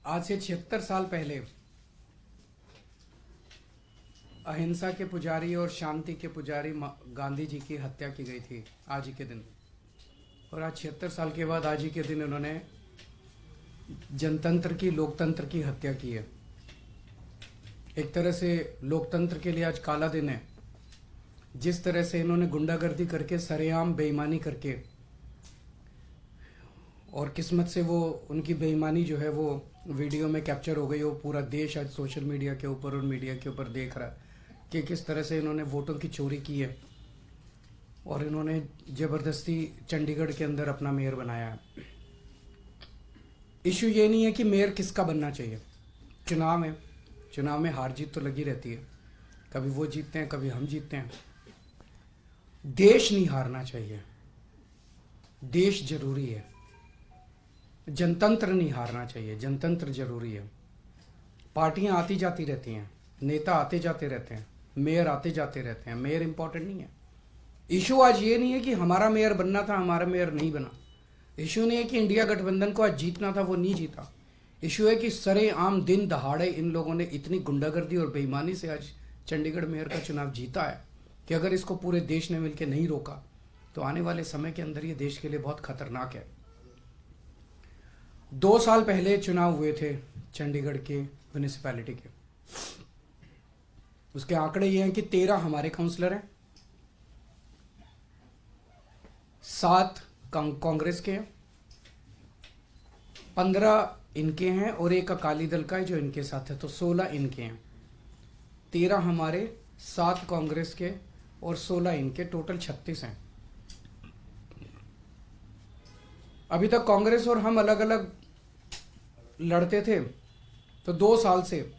आज से 76 साल पहले अहिंसा के पुजारी और शांति के पुजारी गांधी जी की हत्या की गई थी आज ही के दिन। और आज 76 साल के बाद आज ही के दिन उन्होंने जनतंत्र की, लोकतंत्र की हत्या की है। एक तरह से लोकतंत्र के लिए आज काला दिन है। जिस तरह से इन्होंने गुंडागर्दी करके, सरेआम बेईमानी करके, और किस्मत से वो उनकी बेईमानी जो है वो वीडियो में कैप्चर हो गई। वो पूरा देश आज सोशल मीडिया के ऊपर और मीडिया के ऊपर देख रहा है कि किस तरह से इन्होंने वोटों की चोरी की है और इन्होंने ज़बरदस्ती चंडीगढ़ के अंदर अपना मेयर बनाया है। इशू ये नहीं है कि मेयर किसका बनना चाहिए। चुनाव है, चुनाव में हार जीत तो लगी रहती है। कभी वो जीतते हैं, कभी हम जीतते हैं। देश नहीं हारना चाहिए, देश जरूरी है। जनतंत्र नहीं हारना चाहिए, जनतंत्र जरूरी है। पार्टियां आती जाती रहती हैं, नेता आते जाते रहते हैं, मेयर आते जाते रहते हैं। मेयर इंपॉर्टेंट नहीं है। इशू आज ये नहीं है कि हमारा मेयर बनना था, हमारा मेयर नहीं बना। इशू नहीं है कि इंडिया गठबंधन को आज जीतना था, वो नहीं जीता। इशू है कि सरेआम दिन दहाड़े इन लोगों ने इतनी गुंडागर्दी और बेईमानी से आज चंडीगढ़ मेयर का चुनाव जीता है कि अगर इसको पूरे देश ने मिलकर नहीं रोका तो आने वाले समय के अंदर ये देश के लिए बहुत खतरनाक है। 2 साल पहले चुनाव हुए थे चंडीगढ़ के म्यूनिसिपैलिटी के। उसके आंकड़े ये हैं कि 13 हमारे काउंसलर हैं, 7 कांग्रेस के हैं, 15 इनके हैं और एक अकाली दल का है जो इनके साथ है, तो 16 इनके हैं। 13 हमारे, 7 कांग्रेस के और 16 इनके, टोटल 36 हैं। अभी तक कांग्रेस और हम अलग अलग लड़ते थे, तो 2 साल से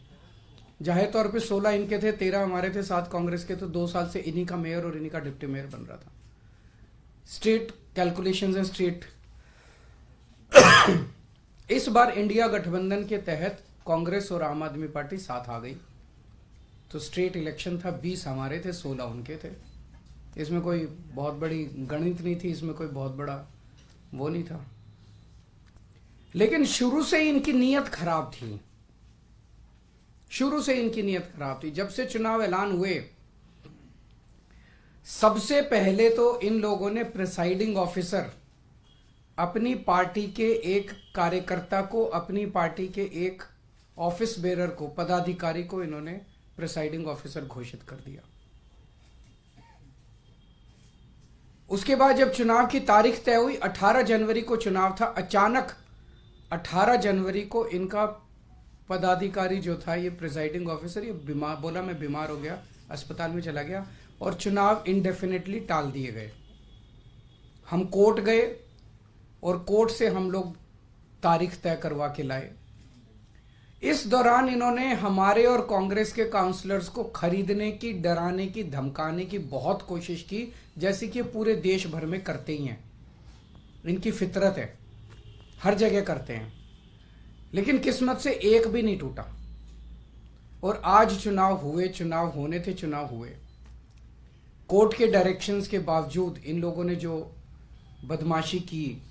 जाहिर तौर पे 16 इनके थे, 13 हमारे थे, 7 कांग्रेस के, तो 2 साल से इन्हीं का मेयर और इन्हीं का डिप्टी मेयर बन रहा था। स्टेट कैलकुलेशंस है, स्टेट। इस बार इंडिया गठबंधन के तहत कांग्रेस और आम आदमी पार्टी साथ आ गई, तो स्टेट इलेक्शन था, 20 हमारे थे, 16 उनके थे। इसमें कोई बहुत बड़ी गणित नहीं थी, इसमें कोई बहुत बड़ा वो नहीं था। लेकिन शुरू से इनकी नीयत खराब थी, शुरू से इनकी नीयत खराब थी। जब से चुनाव ऐलान हुए, सबसे पहले तो इन लोगों ने प्रिसाइडिंग ऑफिसर, अपनी पार्टी के एक कार्यकर्ता को, अपनी पार्टी के एक ऑफिस बेरर को, पदाधिकारी को इन्होंने प्रिसाइडिंग ऑफिसर घोषित कर दिया। उसके बाद जब चुनाव की तारीख तय हुई, 18 जनवरी को चुनाव था, अचानक 18 जनवरी को इनका पदाधिकारी जो था, ये प्रिसाइडिंग ऑफिसर, ये बीमार, बोला मैं बीमार हो गया, अस्पताल में चला गया और चुनाव इंडेफिनेटली टाल दिए गए। हम कोर्ट गए और कोर्ट से हम लोग तारीख तय करवा के लाए। इस दौरान इन्होंने हमारे और कांग्रेस के काउंसलर्स को खरीदने की, डराने की, धमकाने की बहुत कोशिश की, जैसे कि पूरे देश भर में करते ही हैं। इनकी फितरत है, हर जगह करते हैं। लेकिन किस्मत से एक भी नहीं टूटा और आज चुनाव हुए, चुनाव होने थे, चुनाव हुए। कोर्ट के डायरेक्शंस के बावजूद इन लोगों ने जो बदमाशी की,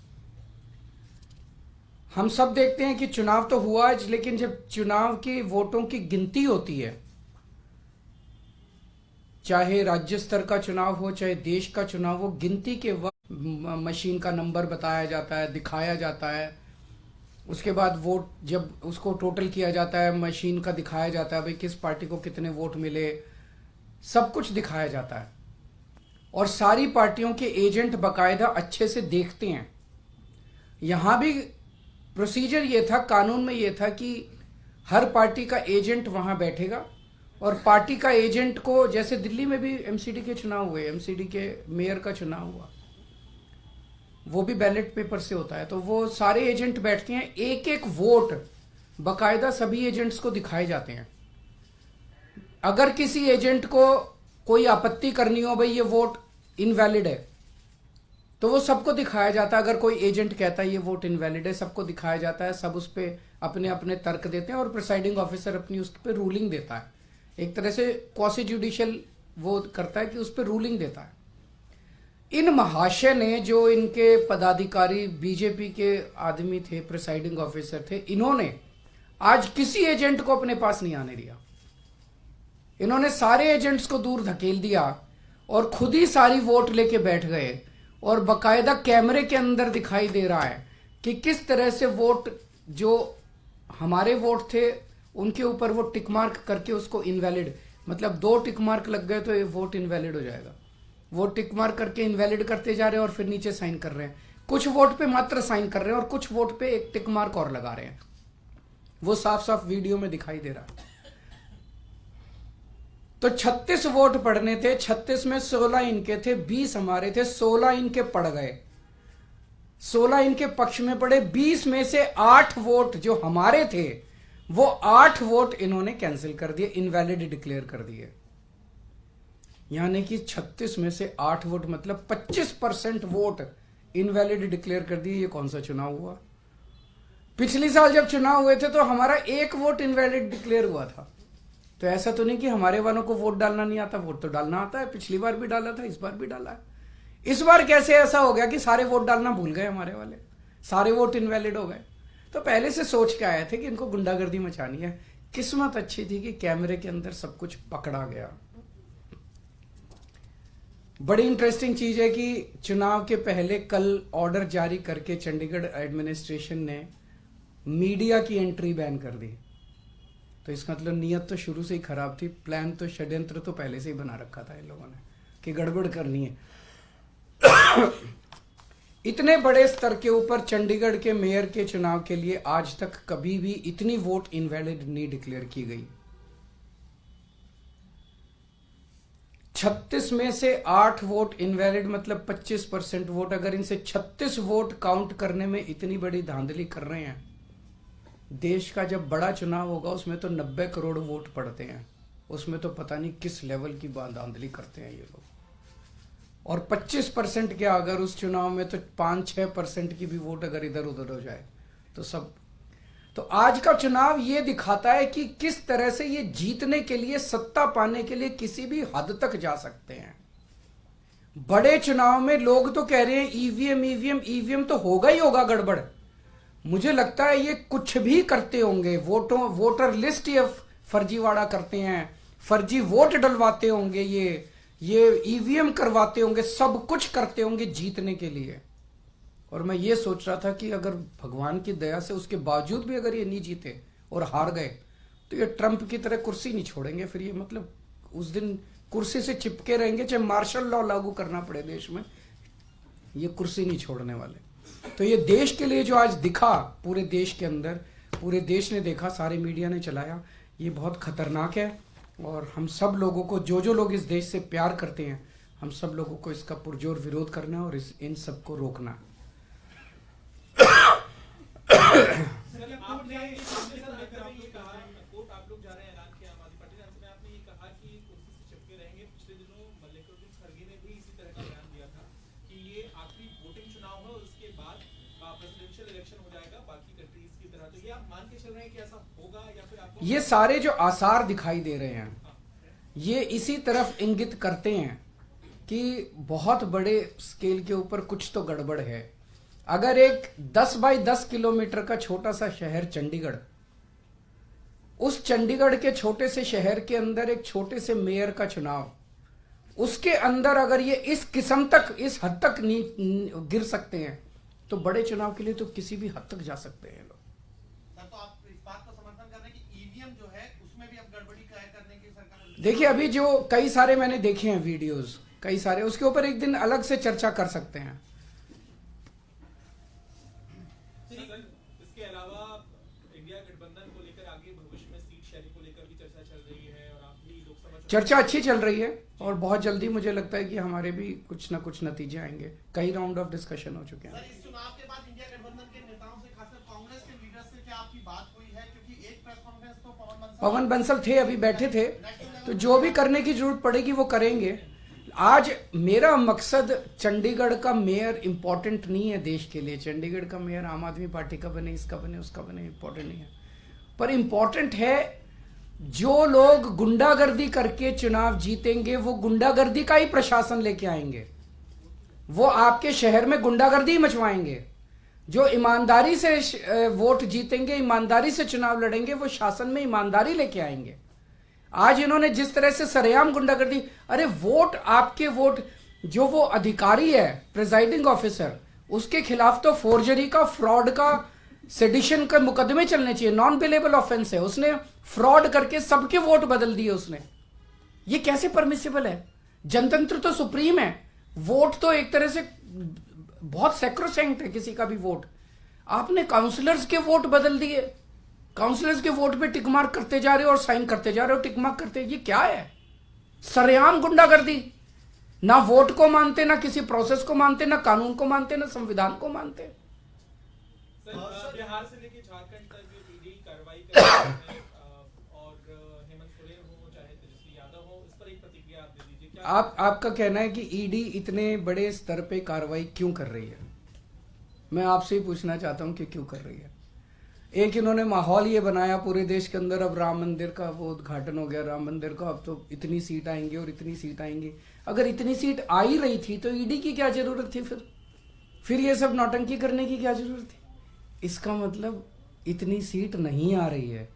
हम सब देखते हैं कि चुनाव तो हुआ आज, लेकिन जब चुनाव के वोटों की गिनती होती है, चाहे राज्य स्तर का चुनाव हो, चाहे देश का चुनाव हो, गिनती के वक्त मशीन का नंबर बताया जाता है, दिखाया जाता है। उसके बाद वोट जब उसको टोटल किया जाता है, मशीन का दिखाया जाता है, भाई किस पार्टी को कितने वोट मिले, सब कुछ दिखाया जाता है। और सारी पार्टियों के एजेंट बाकायदा अच्छे से देखते हैं। यहां भी प्रोसीजर ये था, कानून में ये था कि हर पार्टी का एजेंट वहां बैठेगा और पार्टी का एजेंट को, जैसे दिल्ली में भी एमसीडी के चुनाव हुए, एमसीडी के मेयर का चुनाव हुआ, वो भी बैलेट पेपर से होता है, तो वो सारे एजेंट बैठते हैं, एक एक वोट बाकायदा सभी एजेंट्स को दिखाए जाते हैं। अगर किसी एजेंट को कोई आपत्ति करनी हो, भाई ये वोट इनवैलिड है, तो वो सबको दिखाया जाता है। अगर कोई एजेंट कहता है ये वोट इनवैलिड है, सबको दिखाया जाता है, सब उस पर अपने अपने तर्क देते हैं और प्रिसाइडिंग ऑफिसर अपनी उस पर रूलिंग देता है। एक तरह से क्वासी जुडिशियल वो करता है कि उस पर रूलिंग देता है। इन महाशय ने, जो इनके पदाधिकारी बीजेपी के आदमी थे, प्रिसाइडिंग ऑफिसर थे, इन्होंने आज किसी एजेंट को अपने पास नहीं आने दिया। इन्होंने सारे एजेंट्स को दूर धकेल दिया और खुद ही सारी वोट लेके बैठ गए, और बकायदा कैमरे के अंदर दिखाई दे रहा है कि किस तरह से वोट, जो हमारे वोट थे उनके ऊपर वो टिक मार्क करके उसको इनवैलिड, मतलब 2 टिक मार्क लग गए तो ये वोट इनवैलिड हो जाएगा। वो टिक मार्क करके इनवैलिड करते जा रहे हैं और फिर नीचे साइन कर रहे हैं। कुछ वोट पे मात्र साइन कर रहे हैं और कुछ वोट पे एक टिक मार्क और लगा रहे हैं। वो साफ साफ वीडियो में दिखाई दे रहा है। तो 36 वोट पड़ने थे, 36 में 16 इनके थे, 20 हमारे थे, 16 इनके पड़ गए, 16 इनके पक्ष में पड़े। 20 में से 8 वोट जो हमारे थे वो 8 वोट इन्होंने कैंसिल कर दिए, इनवैलिड डिक्लेयर कर दिए। यानी कि 36 में से 8 वोट मतलब 25% वोट इनवैलिड डिक्लेयर कर दिए। ये कौन सा चुनाव हुआ? पिछले साल जब चुनाव हुए थे तो हमारा 1 वोट इनवैलिड डिक्लेयर हुआ था। तो ऐसा तो नहीं कि हमारे वालों को वोट डालना नहीं आता, वोट तो डालना आता है। पिछली बार भी डाला था, इस बार भी डाला है। इस बार कैसे ऐसा हो गया कि सारे वोट डालना भूल गए हमारे वाले, सारे वोट इनवैलिड हो गए? तो पहले से सोच के आए थे कि इनको गुंडागर्दी मचानी है। किस्मत अच्छी थी कि कैमरे के अंदर सब कुछ पकड़ा गया। बड़ी इंटरेस्टिंग चीज है कि चुनाव के पहले कल ऑर्डर जारी करके चंडीगढ़ एडमिनिस्ट्रेशन ने मीडिया की एंट्री बैन कर दी। तो इसका मतलब नीयत तो शुरू से ही खराब थी, प्लान तो, षड्यंत्र तो पहले से ही बना रखा था इन लोगों ने कि गड़बड़ करनी है। इतने बड़े स्तर के ऊपर चंडीगढ़ के मेयर के चुनाव के लिए आज तक कभी भी इतनी वोट इनवैलिड नहीं डिक्लेयर की गई। 36 में से 8 वोट इनवैलिड मतलब 25% वोट। अगर इनसे 36 वोट काउंट करने में इतनी बड़ी धांधली कर रहे हैं, देश का जब बड़ा चुनाव होगा उसमें तो 90 करोड़ वोट पड़ते हैं, उसमें तो पता नहीं किस लेवल की धांधली करते हैं ये लोग। और 25% क्या, अगर उस चुनाव में तो 5-6% की भी वोट अगर इधर उधर हो जाए तो सब। तो आज का चुनाव ये दिखाता है कि किस तरह से ये जीतने के लिए, सत्ता पाने के लिए किसी भी हद तक जा सकते हैं। बड़े चुनाव में लोग तो कह रहे हैं ईवीएम ईवीएम ईवीएम, तो होगा ही होगा गड़बड़। मुझे लगता है ये कुछ भी करते होंगे, वोटर लिस्ट ये फर्जीवाड़ा करते हैं, फर्जी वोट डलवाते होंगे, ये ईवीएम करवाते होंगे, सब कुछ करते होंगे जीतने के लिए। और मैं ये सोच रहा था कि अगर भगवान की दया से उसके बावजूद भी अगर ये नहीं जीते और हार गए तो ये ट्रंप की तरह कुर्सी नहीं छोड़ेंगे। फिर ये मतलब उस दिन कुर्सी से चिपके रहेंगे, चाहे मार्शल लॉ लागू करना पड़े देश में, ये कुर्सी नहीं छोड़ने वाले। तो ये देश के लिए जो आज दिखा, पूरे देश के अंदर, पूरे देश ने देखा, सारे मीडिया ने चलाया, ये बहुत खतरनाक है। और हम सब लोगों को, जो लोग इस देश से प्यार करते हैं, हम सब लोगों को इसका पुरजोर विरोध करना है और इन सबको रोकना है। ये सारे जो आसार दिखाई दे रहे हैं ये इसी तरफ इंगित करते हैं कि बहुत बड़े स्केल के ऊपर कुछ तो गड़बड़ है। अगर एक 10 बाई 10 किलोमीटर का छोटा सा शहर चंडीगढ़, उस चंडीगढ़ के छोटे से शहर के अंदर एक छोटे से मेयर का चुनाव, उसके अंदर अगर ये इस किस्म तक, इस हद तक गिर सकते हैं, तो बड़े चुनाव के लिए तो किसी भी हद तक जा सकते हैं लोग। तो आप इस बात को समर्थन कर रहे हैं कि ईवीएम जो है उसमें भी अब गड़बड़ी करने की सरकार। देखिए अभी जो कई सारे मैंने देखे हैं वीडियोस, कई सारे, उसके ऊपर एक दिन अलग से चर्चा कर सकते हैं। इसके अलावा इंडिया गठबंधन को लेकर आगे भविष्य में सीट शेयरिंग को लेकर भी चर्चा चल रही है और आप भी लोकसभा चर्चा अच्छी चल रही है और बहुत जल्दी मुझे लगता है कि हमारे भी कुछ ना कुछ नतीजे आएंगे। कई राउंड ऑफ डिस्कशन हो चुके हैं। सर, इस चुनाव के बाद इंडिया गठबंधन के नेताओं से, खासकर कांग्रेस के लीडर से क्या आपकी बात हुई है? क्योंकि एक प्रेस कॉन्फ्रेंस तो पवन बंसल थे, अभी बैठे थे, तो जो भी करने की जरूरत पड़ेगी वो करेंगे। आज मेरा मकसद चंडीगढ़ का मेयर इंपॉर्टेंट नहीं है देश के लिए। चंडीगढ़ का मेयर आम आदमी पार्टी का बने, इसका बने, उसका बने, इंपॉर्टेंट नहीं है। पर इंपॉर्टेंट है जो लोग गुंडागर्दी करके चुनाव जीतेंगे वो गुंडागर्दी का ही प्रशासन लेके आएंगे, वो आपके शहर में गुंडागर्दी मचवाएंगे। जो ईमानदारी से वोट जीतेंगे, ईमानदारी से चुनाव लड़ेंगे, वो शासन में ईमानदारी लेके आएंगे। आज इन्होंने जिस तरह से सरेआम गुंडागर्दी, अरे वोट आपके वोट, जो वो अधिकारी है प्रिजाइडिंग ऑफिसर, उसके खिलाफ तो फोर्जरी का, फ्रॉड का, सेडिशन का मुकदमे चलने चाहिए, नॉन बिलेबल ऑफेंस है। उसने फ्रॉड करके सबके वोट बदल दिए उसने। ये कैसे परमिसिबल है? जनतंत्र तो सुप्रीम है, वोट तो एक तरह से बहुत सैक्रोसैंक्ट है किसी का भी वोट। आपने काउंसलर्स के वोट बदल दिए, काउंसलर्स के वोट पे टिक मार्क करते जा रहे हो और साइन करते जा रहे हो, टिक मार्क करते। ये क्या है? सरेआम गुंडागर्दी। ना वोट को मानते, ना किसी प्रोसेस को मानते, ना कानून को मानते, ना संविधान को मानते। सर, बिहार से लेके झारखंड तक जो ईडी कार्रवाई कर रही है, और हेमंत सोरेन हो चाहे तेजस्वी यादव हो, इस पर एक प्रतिक्रिया आप दे दीजिए। क्या आपका कहना है कि ईडी इतने बड़े स्तर पे कार्रवाई क्यों कर रही है? मैं आपसे ही पूछना चाहता हूं कि क्यों कर रही है। एक इन्होंने माहौल ये बनाया पूरे देश के अंदर, अब राम मंदिर का वो उद्घाटन हो गया, राम मंदिर का, अब तो इतनी सीट आएंगी और इतनी सीट आएंगी। अगर इतनी सीट आ ही रही थी तो ईडी की क्या जरूरत थी? फिर ये सब नौटंकी करने की क्या जरूरत थी? इसका मतलब इतनी सीट नहीं आ रही है,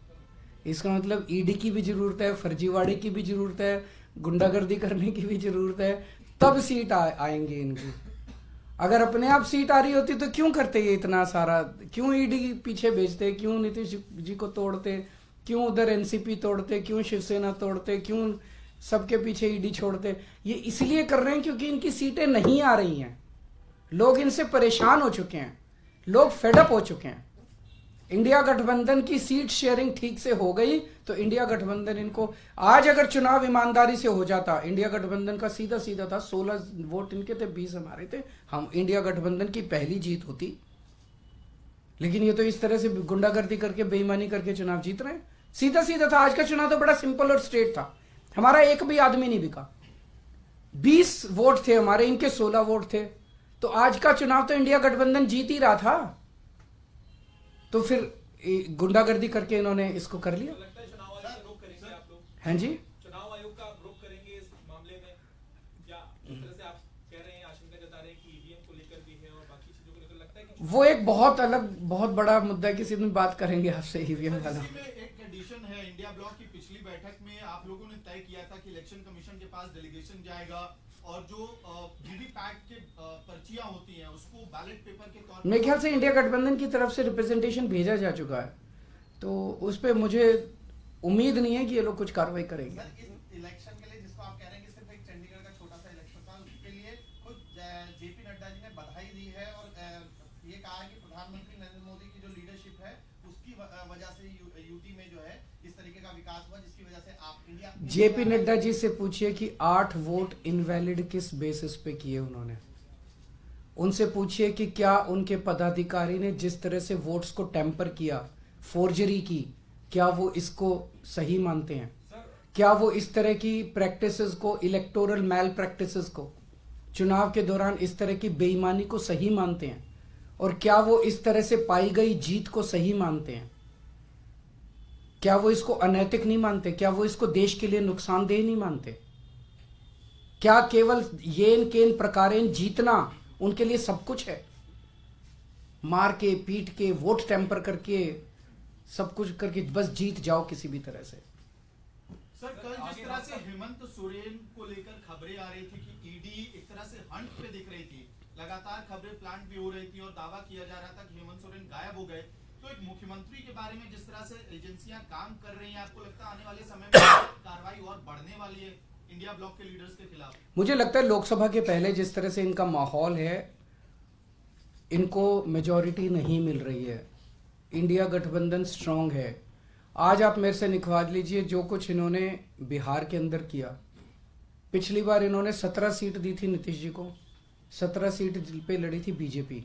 इसका मतलब ईडी की भी जरूरत है, फर्जीवाड़े की भी जरूरत है, गुंडागर्दी करने की भी जरूरत है, तब सीट आएंगे इनकी। अगर अपने आप सीट आ रही होती तो क्यों करते ये इतना सारा? क्यों ईडी पीछे भेजते? क्यों नीतीश जी को तोड़ते? क्यों उधर एनसीपी तोड़ते? क्यों शिवसेना तोड़ते? क्यों सबके पीछे ईडी छोड़ते? ये इसलिए कर रहे हैं क्योंकि इनकी सीटें नहीं आ रही हैं। लोग इनसे परेशान हो चुके हैं, लोग फेडअप हो चुके हैं। इंडिया गठबंधन की सीट शेयरिंग ठीक से हो गई तो इंडिया गठबंधन इनको, आज अगर चुनाव ईमानदारी से हो जाता, इंडिया गठबंधन का सीधा सीधा था, 16 वोट इनके थे, 20 हमारे थे, हम इंडिया गठबंधन की पहली जीत होती। लेकिन ये तो इस तरह से गुंडागर्दी करके, बेईमानी करके चुनाव जीत रहे हैं। सीधा सीधा था। आज का चुनाव तो बड़ा सिंपल और स्ट्रेट था। हमारा एक भी आदमी नहीं बिका, 20 वोट थे हमारे, इनके 16 वोट थे। तो आज का चुनाव तो इंडिया गठबंधन जीत ही रहा था। तो फिर गुंडागर्दी करके इन्होंने इसको कर लिया। लगता है चुनाव आयोग का रुख करेंगे आप लोग? हैं जी? चुनाव आयोग का रुख करेंगे इस मामले में, या इस तरह से आप कह रहे हैं, आशंका जता रहे हैं कि ईवीएम को लेकर भी है और बाकी चीजों को लेकर, लगता है कि वो एक बहुत अलग, बहुत बड़ा मुद्दा है, किसी दिन बात करेंगे आपसे ईवीएम वाला। इसी में एक कंडीशन है, इंडिया ब्लॉक की पिछली बैठक में आप लोगों ने तय किया था कि इलेक्शन कमीशन के पास डेलीगेशन जाएगा और जो वीवीपैट के पर्चियां होती हैं उसको बैलेट पेपर के तौर पर, मेरे ख्याल से इंडिया गठबंधन की तरफ से रिप्रेजेंटेशन भेजा जा चुका है, तो उस पर मुझे उम्मीद नहीं है कि ये लोग कुछ कार्रवाई करेंगे। सर, इस इलेक्शन के लिए जिसको आप कह रहे हैं कि सिर्फ एक चंडीगढ़ का छोटा सा इलेक्शन था, उसके लिए खुद जेपी नड्डा जी ने बधाई दी है और ये कहा है कि प्रधानमंत्री नरेंद्र मोदी की जो लीडरशिप है उसकी वजह से यूटी में जो है इस तरीके का विकास हुआ, जिसकी वजह से आप इंडिया, जेपी नड्डा जी से पूछिए कि 8 वोट इनवैलिड किस बेसिस पे किए उन्होंने। उनसे पूछिए कि क्या उनके पदाधिकारी ने जिस तरह से वोट्स को टेम्पर किया, फोर्जरी की, क्या वो इसको सही मानते हैं? क्या वो इस तरह की प्रैक्टिसेस को, इलेक्टोरल मैल प्रैक्टिसेस को, चुनाव के दौरान इस तरह की बेईमानी को सही मानते हैं? और क्या वो इस तरह से पाई गई जीत को सही मानते हैं? क्या वो इसको अनैतिक नहीं मानते? क्या वो इसको देश के लिए नुकसानदेह नहीं मानते? क्या केवल येन केन प्रकारेण जीतना उनके लिए सब कुछ है? मार के, पीट के, वोट टेम्पर करके, सब कुछ करके बस जीत जाओ किसी भी तरह से। सर, कल जिस तरह से हेमंत सोरेन को लेकर खबरें आ रही थी कि ईडी एक तरह से हंट पे दिख रही थी, लगातार खबरें प्लांट भी हो रही थी और दावा किया जा रहा था कि हेमंत सोरेन गायब हो गए, तो एक मुख्यमंत्री के बारे में जिस तरह से एजेंसियां काम कर रही हैं, आपको लगता है आने वाले समय में कार्रवाई और बढ़ने वाली है इंडिया ब्लॉक के लीडर्स के खिलाफ? मुझे लगता है लोकसभा के पहले जिस तरह से इनका माहौल है, इनको मेजॉरिटी नहीं मिल रही है। इंडिया गठबंधन स्ट्रांग है। आज आप मेरे से निकलवा लीजिए जो कुछ इन्होंने बिहार के अंदर किया। पिछली बार इन्होंने 17 सीट दी थी नीतीश जी को, 17 सीट पे लड़ी थी बीजेपी,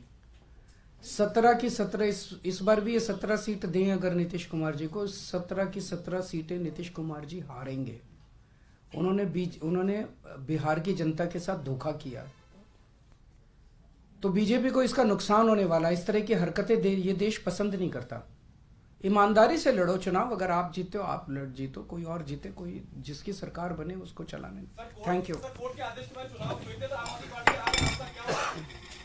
17 की 17। इस बार भी ये 17 सीट दें अगर नीतीश कुमार जी को, 17 की 17 सीटें नीतीश कुमार जी हारेंगे। उन्होंने बिहार की जनता के साथ धोखा किया, तो बीजेपी को इसका नुकसान होने वाला। इस तरह की हरकतें ये देश पसंद नहीं करता। ईमानदारी से लड़ो चुनाव, अगर आप जीते हो आप जीतो, कोई और जीते, कोई जिसकी सरकार बने उसको चलाने। Thank you. कोर्ट के आदेश के बाद चुनाव हुए थे तो आम आदमी पार्टी आज आपका क्या हुआ?